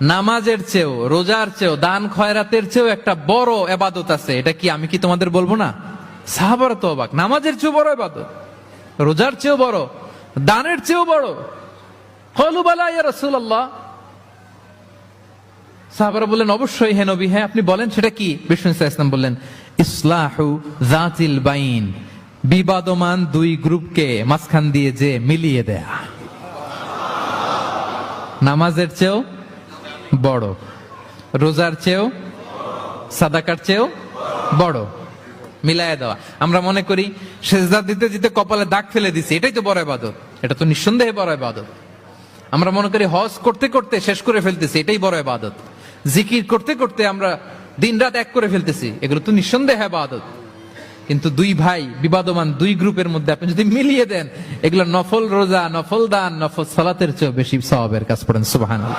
নামাজের চেয়েও, রোজার চেয়েও, দান খয়রাতের চেয়েও একটা বড় ইবাদত আছে। এটা কি আমি কি তোমাদের বলবো না? সাহাবারা তো অবাক, নামাজের চেয়েও বড় ইবাদত, রোজার চেয়েও বড়, দানের চেয়েও বড়। ক্বালু বালা ইয়া রাসূলুল্লাহ। সাহাবারা বললেন অবশ্যই হে নবী, হ্যাঁ আপনি বলেন সেটা কি? বিষ্ণু সাল্লাল্লাহু আলাইহি ওয়াসাল্লাম বললেন ইসলাহু যাতিল বাইন, বিবাদমান দুই গ্রুপকে মাঝখান দিয়ে যে মিলিয়ে দেয়া। নামাজের চেয়েও বড়, রোজার চেয়েও, সাদাকার চেয়েও বড়, মিলায়া দেওয়া। আমরা মনে করি সেজদা দিতে দিতে কপালে দাগ ফেলে দিছি, এটাই তো বড় ইবাদত। এটা তো নিঃসন্দেহে বড় ইবাদত। আমরা মনে করি হজ করতে করতে শেষ করে ফেলতেছি, এটাই বড় ইবাদত। জিকির করতে করতে আমরা দিনরাত এক করে ফেলতেছি, এগুলো তো নিঃসন্দেহে ইবাদত। কিন্তু দুই ভাই বিবাদমান দুই গ্রুপের মধ্যে আপনি যদি মিলিয়ে দেন, এগুলো নফল রোজা, নফল দান, নফল সালাতের চেয়ে বেশি সওয়াবের কাজ। পড়েন সুবহানাল্লাহ।